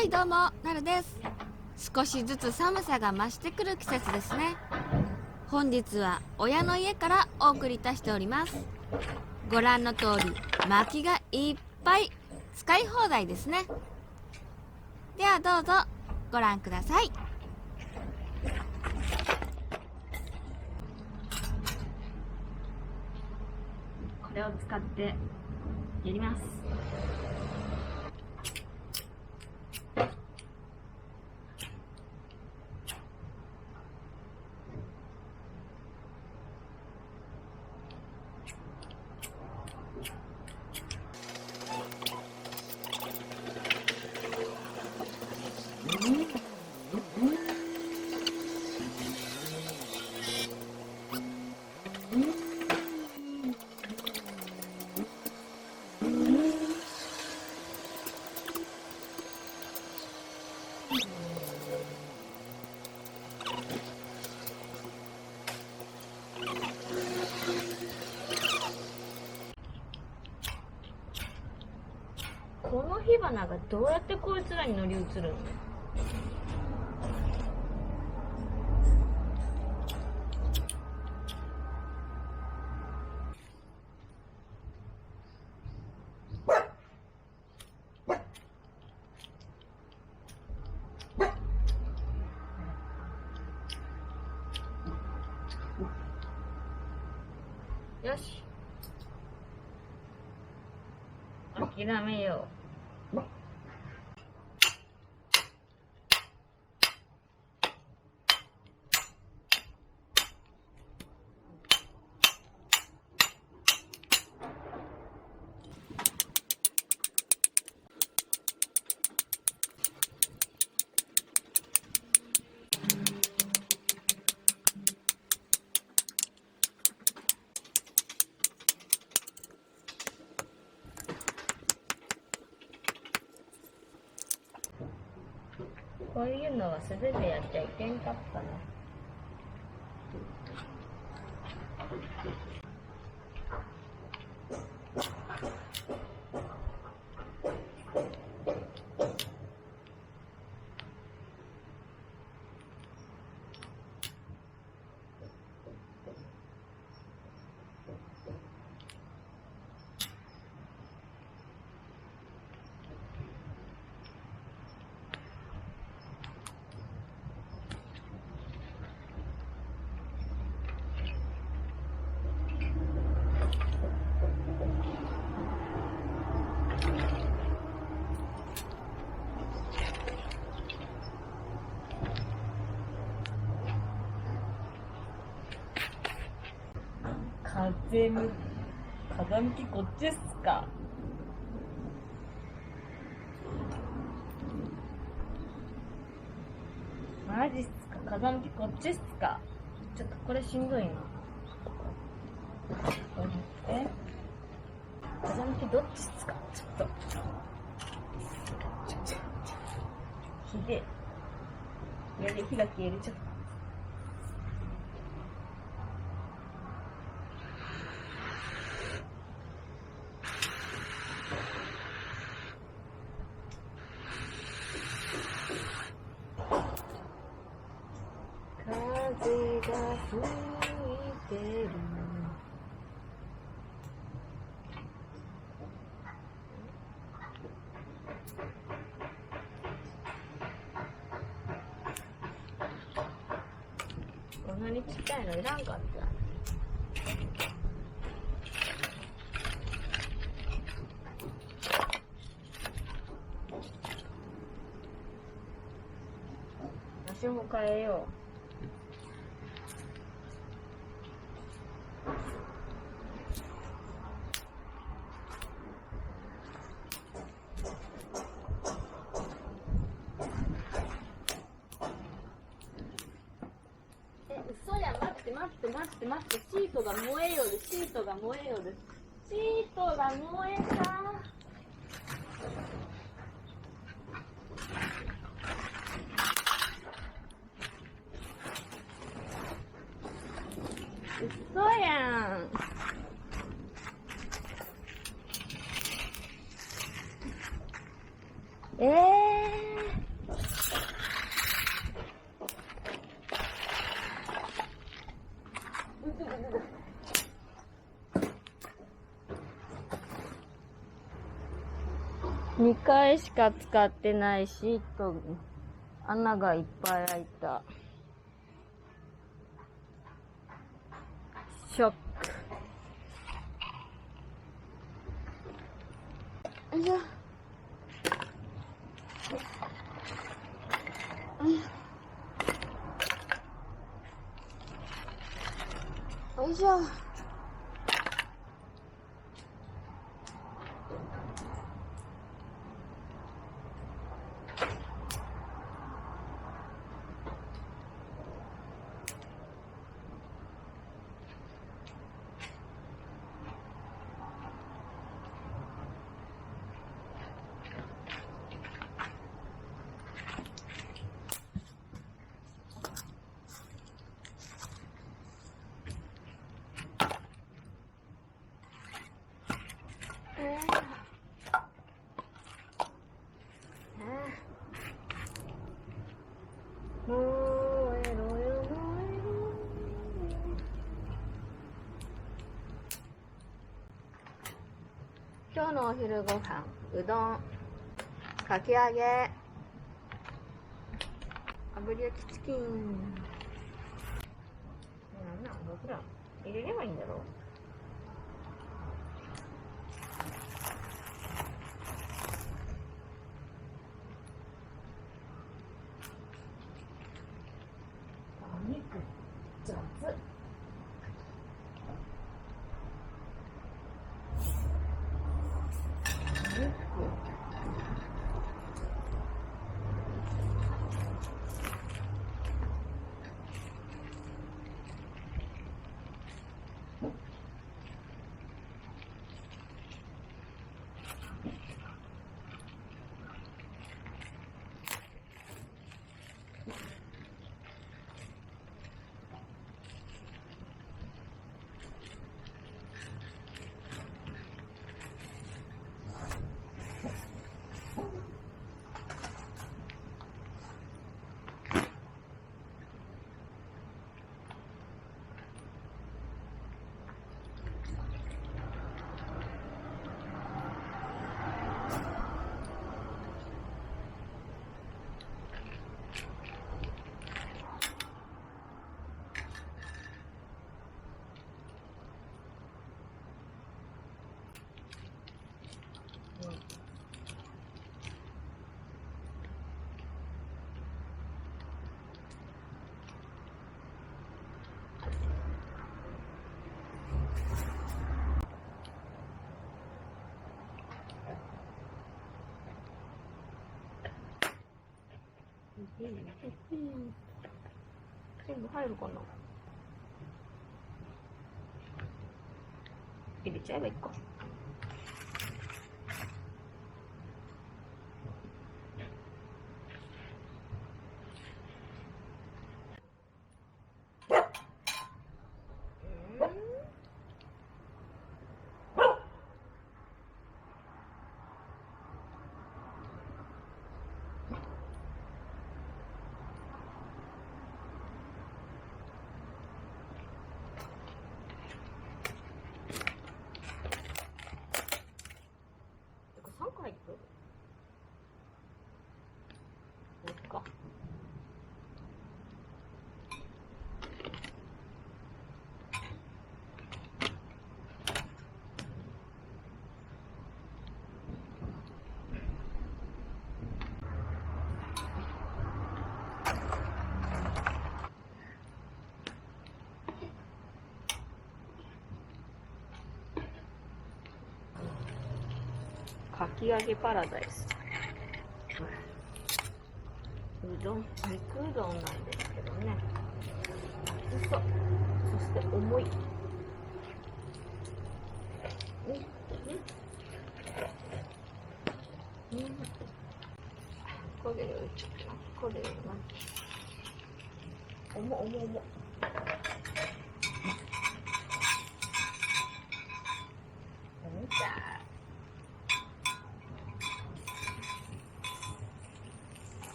はいどうも、なるです。少しずつ寒さが増してくる季節ですね。本日は親の家からお送りいたしております。ご覧の通り薪がいっぱい使い放題ですね。ではどうぞご覧ください。これを使ってやります。この火花がどうやってこいつらに乗り移るの？よし、諦めよう。こういうのは素手でやっちゃいけんかったな。風向きこっちっすか？マジっすか？風向きこっちっすか？ちょっとこれしんどいな。風向きどっちっすか？ちょっとひでえ。やで火が消える。ちょっと風が吹いてる。こんなにちっちゃいのいらんかった。場所も変えよう。嘘や、待って、シートが燃えよる。シートが燃えた。嘘やん。2回しか使ってないシートに穴がいっぱい開いた。ショック。よいしょ。よいしょ。今日のお昼ご飯、うどん、かき揚げ、炙り焼きチキン。なんなん僕ら入れればいいんだろう。お肉上手。全部入るかな。入れちゃえばいいか。3個入ってる。いいか。かき揚げパラダイス。うどん、肉うどんなんですけどね。そして重い。これよりちょっと、これより重。じゃあ